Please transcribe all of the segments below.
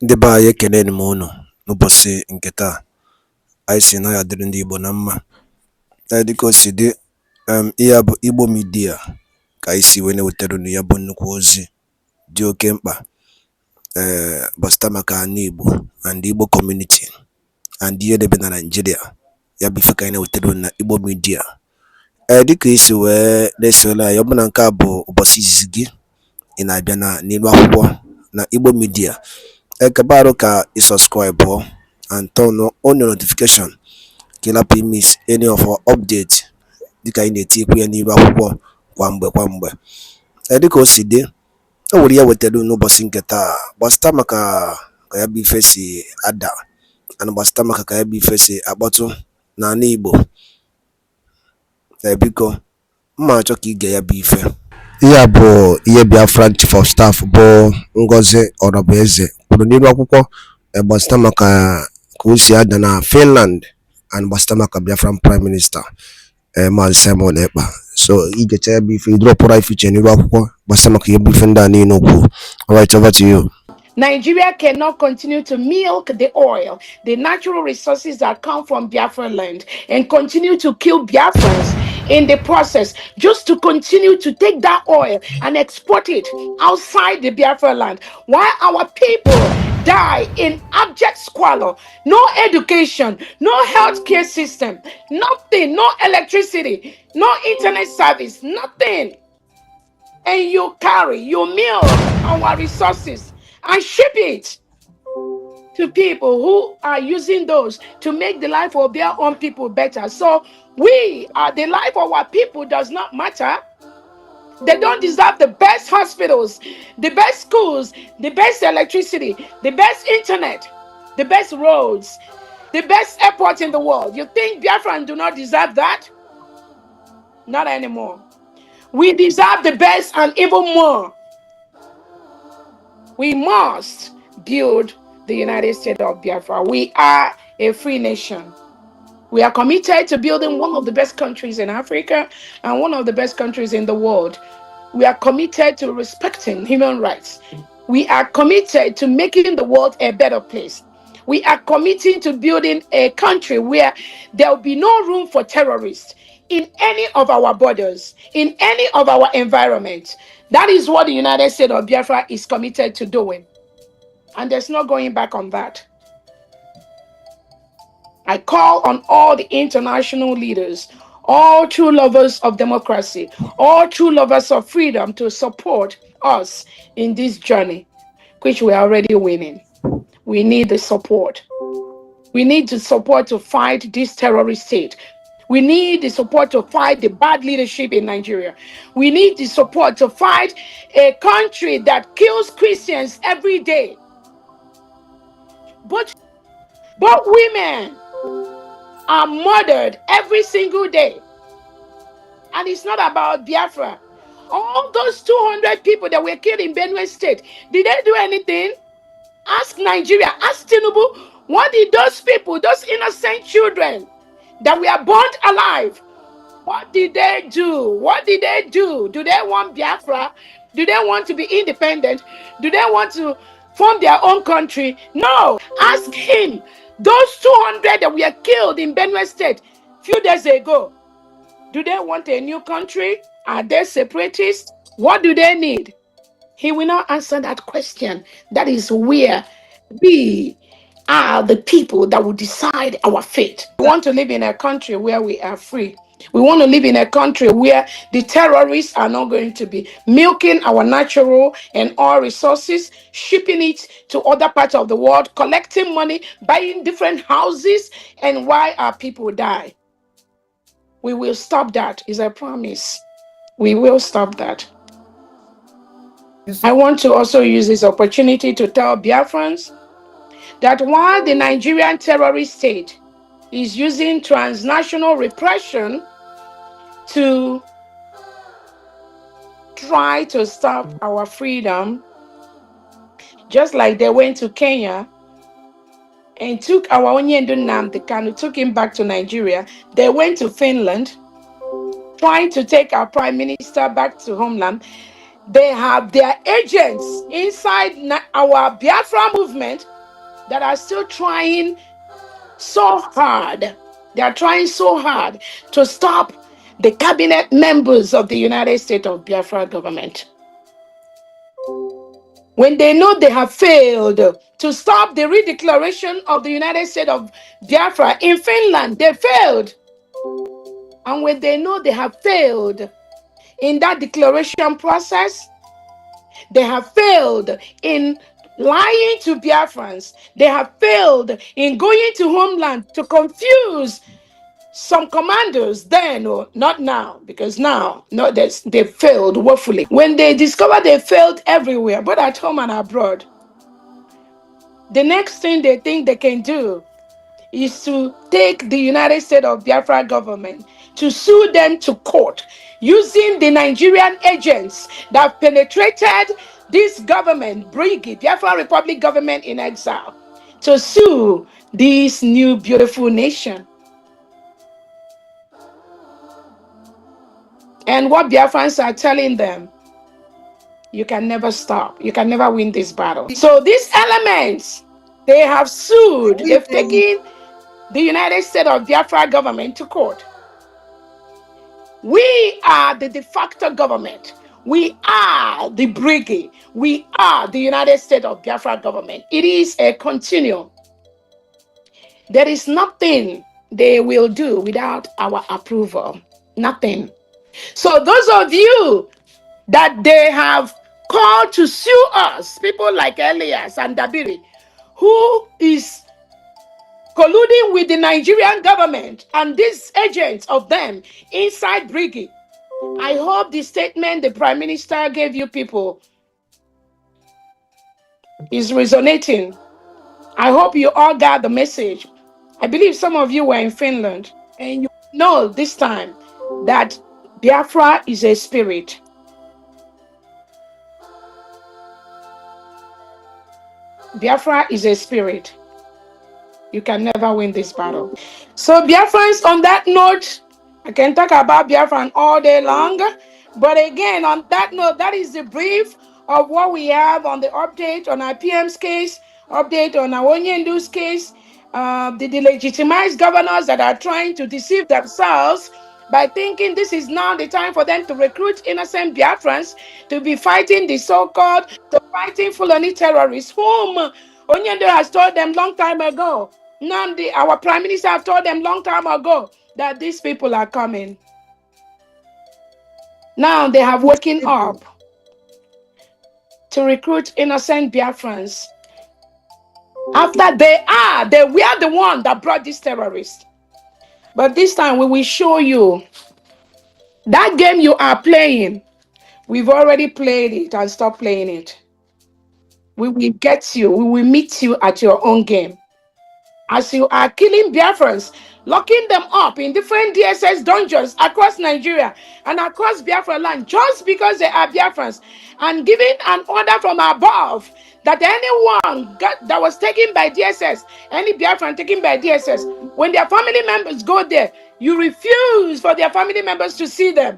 Ndị be anyị ekeleni m unu n'ụbọchị nke taa. Anyị sị na ya dịrị ndị Igbo na mma. Dịka o si dị, ihe a bụ Igbo Media ka anyị si wee na-ewetara unu ya bụ nnukwu ozi dị oke mkpa gbasara maka ana Igbo and Igbo community and ihe debe na Nigeria. Ya bụ ife ka anyị na-ewetara unu na Igbo Media. Dịka isi wee na-esonye anyị, ọ bụ na nke a bụ ụbọchị izizi gị ị na-abịa n'ilu akwụkwọ na Igbo Media, Ekpa ka you subscribe and turn on your notification ka ị lapụ miss any of our update dịka anyị na-etikwu ya n'ilu akwụkwọ kwa mgbe. Dịka o si dị, o nwere ya wetara n'ụbọchị nke taa gbasara maka ka ya bụ ife si ada and gbasara maka ka ya bụ ife si akpọtụ n'ala Igbo. Biko mma achọ ka ige ya bụ ife. Ihe a bụ ihe Biafra Chief of Staff bụ Ngozi Orabueze kwuru n'ilu akwụkwọ gbasara maka ka o si ada na Finland and gbasara maka Biafran Prime Minister Maazị Simon Ekpa. So igecha ya bụ ife idropụra ife iche n'ilu akwụkwọ gbasara maka ihe bụ ife ndị a niile okwu. Alright, over to you. Nigeria cannot continue to milk the oil, the natural resources that come from Biafra land, and continue to kill Biafrans in the process, just to continue to take that oil and export it outside the Biafra land, while our people die in abject squalor. No education, no healthcare system, nothing, no electricity, no internet service, nothing. And you milk our resources and ship it to people who are using those to make the life of their own people better. So the life of our people does not matter. They don't deserve the best hospitals, the best schools, the best electricity, the best internet, the best roads, the best airport in the world. You think Biafrans do not deserve that? Not anymore. We deserve the best and even more. We must build the United States of Biafra. We are a free nation. We are committed to building one of the best countries in Africa and one of the best countries in the world. We are committed to respecting human rights. We are committed to making the world a better place. We are committing to building a country where there will be no room for terrorists in any of our borders, in any of our environments. That is what the United States of Biafra is committed to doing. And there's no going back on that. I call on all the international leaders, all true lovers of democracy, all true lovers of freedom to support us in this journey, which we are already winning. We need the support. We need the support to fight this terrorist state. We need the support to fight the bad leadership in Nigeria. We need the support to fight a country that kills Christians every day. But women are murdered every single day. And it's not about Biafra. All those 200 people that were killed in Benue State, did they do anything? Ask Nigeria, ask Tinubu, what did those people, those innocent children that were burned alive, what did they do? What did they do? Do they want Biafra? Do they want to be independent? Do they want to form their own country? No. Ask him. Those 200 that were killed in Benue State a few days ago, do they want a new country? Are they separatists? What do they need? He will not answer that question. That is where we are the people that will decide our fate. We want to live in a country where we are free. We want to live in a country where the terrorists are not going to be milking our natural and oil resources, shipping it to other parts of the world, collecting money, buying different houses, and why our people die. We will stop that, is a promise. We will stop that. I want to also use this opportunity to tell Biafrans that while the Nigerian terrorist state is using transnational repression to try to stop our freedom, just like they went to Kenya and took our NNAMDI, took him back to Nigeria, they went to Finland, trying to take our prime minister back to homeland. They have their agents inside our Biafra movement that are still trying so hard. They are trying so hard to stop the cabinet members of the United States of Biafra government. When they know they have failed to stop the redeclaration of the United States of Biafra in Finland, they failed. And when they know they have failed in that declaration process, they have failed in lying to Biafrans, they have failed in going to homeland to confuse some commanders then, or not now, because now no, they failed woefully. When they discover they failed everywhere, both at home and abroad, the next thing they think they can do is to take the United States of Biafra government to sue them to court using the Nigerian agents that penetrated this government, Brigade, Biafra Republic government in exile, to sue this new beautiful nation. And what Biafrans are telling them, you can never stop. You can never win this battle. So these elements, they have sued. They've taken the United States of Biafra government to court. We are the de facto government. We are the Brigade. We are the United States of Biafra government. It is a continuum. There is nothing they will do without our approval. Nothing. So those of you that they have called to sue us, people like Elias and Dabiri, who is colluding with the Nigerian government and these agents of them inside Brigade, I hope the statement the Prime Minister gave you people is resonating. I hope you all got the message. I believe some of you were in Finland, and you know this time that Biafra is a spirit. Biafra is a spirit. You can never win this battle. So Biafrans, on that note, I can talk about Biafran all day long. But again, on that note, that is the brief of what we have on the update on our PM's case, update on our Onyendu's case, the delegitimized governors that are trying to deceive themselves by thinking this is now the time for them to recruit innocent Biafrans to be fighting the so-called, fighting Fulani terrorists, whom Onyendu has told them long time ago. NNAMDI, our Prime Minister, have told them long time ago that these people are coming. Now they have woken up to recruit innocent Biafrans. After they were the one that brought these terrorists. But this time we will show you that game you are playing. We've already played it and stopped playing it. We will get you. We will meet you at your own game. As you are killing Biafrans, locking them up in different DSS dungeons across Nigeria and across Biafra land just because they are Biafrans, and giving an order from above that anyone that was taken by DSS, any Biafran taken by DSS, when their family members go there, you refuse for their family members to see them.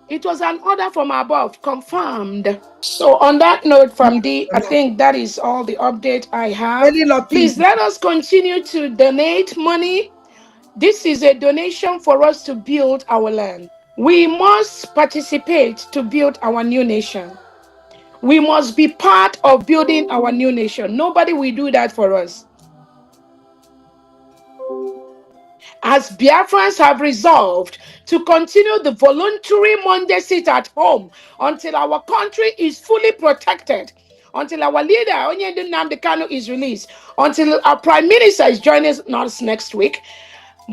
It was an order from above, confirmed. So on that note, from I think that is all the update I have. Please let us continue to donate money. This is a donation for us to build our land. We must participate to build our new nation. We must be part of building our new nation. Nobody will do that for us. As Biafrans have resolved to continue the voluntary Monday sit at home until our country is fully protected, until our leader, NNAMDI, is released, until our Prime Minister is joining us next week,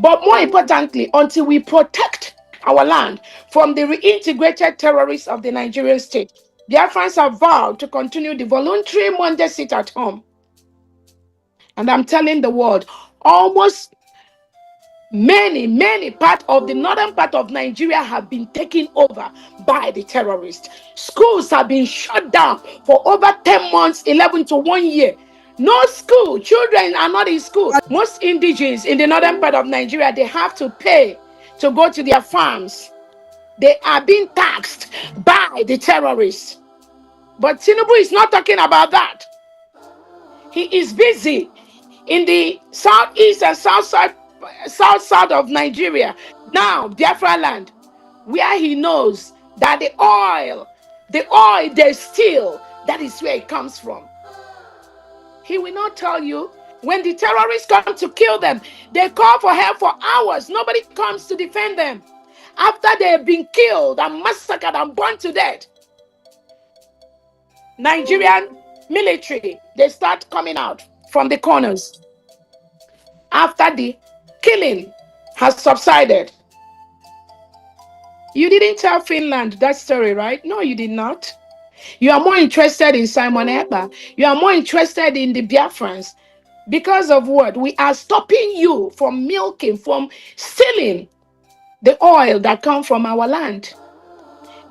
but more importantly, until we protect our land from the reintegrated terrorists of the Nigerian state. Biafrans have vowed to continue the voluntary Monday sit at home. And I'm telling the world, almost many parts of the northern part of Nigeria have been taken over by the terrorists. Schools have been shut down for over 10 months, 11 to 1 year. No school. Children are not in school. Most indigenes in the northern part of Nigeria, they have to pay to go to their farms. They are being taxed by the terrorists. But Tinubu is not talking about that. He is busy in the southeast and south of Nigeria. Now, Biafra land, where he knows that the oil they steal, that is where it comes from. He will not tell you. When the terrorists come to kill them, they call for help for hours. Nobody comes to defend them. After they have been killed and massacred and burned to death, Nigerian military, they start coming out from the corners after the killing has subsided. You didn't tell Finland that story, right? No, you did not. You are more interested in Simon Ekpa. You are more interested in the Biafrans. Because of what? We are stopping you from milking, from stealing the oil that comes from our land.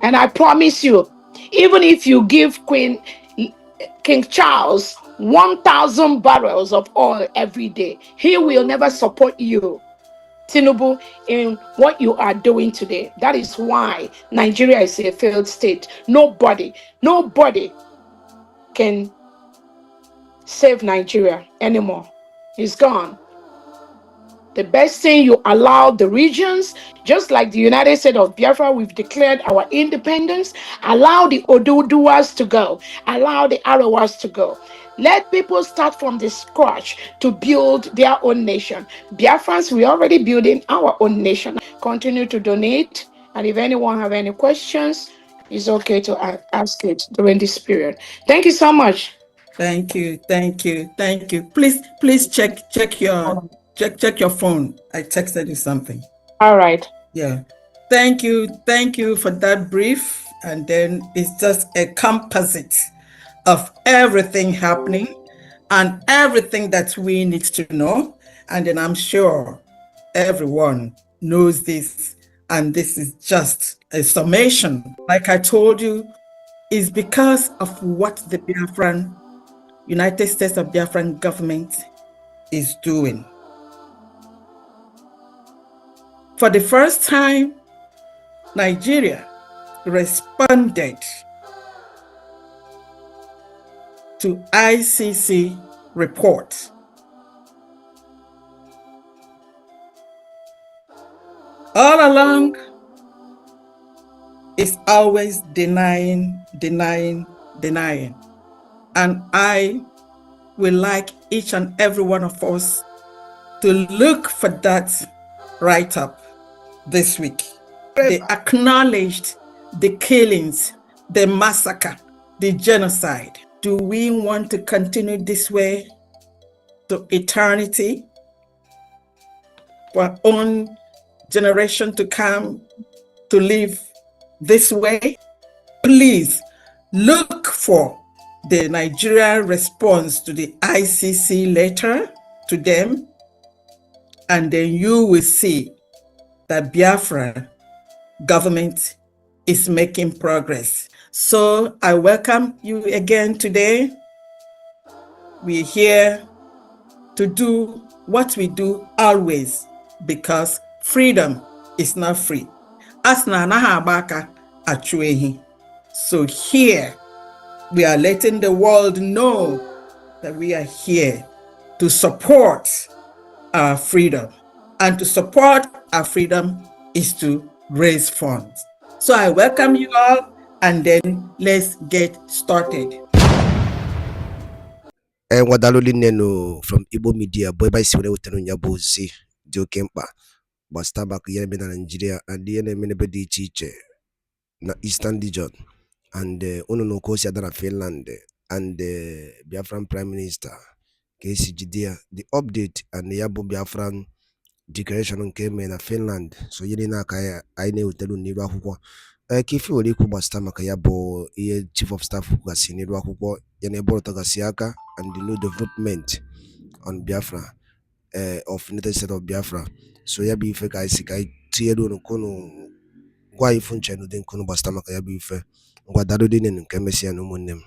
And I promise you, even if you give King Charles 1,000 barrels of oil every day, he will never support you, Tinubu, in what you are doing today. That is why Nigeria is a failed state. Nobody can save Nigeria anymore. It's gone. The best thing, you allow the regions, just like the United States of Biafra, we've declared our independence. Allow the Oduduwas to go. Allow the Arawas to go. Let people start from the scratch to build their own nation. Biafrans, we're already building our own nation. Continue to donate. And if anyone have any questions, it's okay to ask it during this period. Thank you so much. Thank you. Please check your phone. I texted you something. All right. Yeah. Thank you for that brief. And then it's just a composite of everything happening and everything that we need to know. And then I'm sure everyone knows this. And this is just a summation. Like I told you, is because of what the United States of Biafran government is doing. For the first time, Nigeria responded to ICC report. All along, it's always denying. And I would like each and every one of us to look for that write-up this week. They acknowledged the killings, the massacre, the genocide. Do we want to continue this way to eternity? For our own generation to come to live this way? Please look for the Nigerian response to the ICC letter to them, and then you will see that Biafra government is making progress. So I welcome you again today. We're here to do what we do always, because freedom is not free. So here we are letting the world know that we are here to support our freedom. And to support our freedom is to raise funds. So I welcome you all, and then let's get started. Neno from Igbo Media, boy by Sire Utano Yabuzi, Joe Kempa, Bastabak Yemen and Nigeria, and the NNAMDI teacher, na Eastern region, and Uno Kosia Dana Finland, and the Biafran Prime Minister, KCGD, the update, and the Yabu Biafran declaration came in Finland. So Yelina Kaya, I know Telu Niwa Huko. Kifi Oliku Bastama Kayabo, Chief of Staff Hukasi Niwa Huko, Yanebo Tagasiaka, and the new development on Biafra of United States of Biafra. So Yabi Feka Isikai Tiedo no Kono Guai Funchano den Kono Bastama Kayabi Fe, Guadadin and Kemesia no Monem.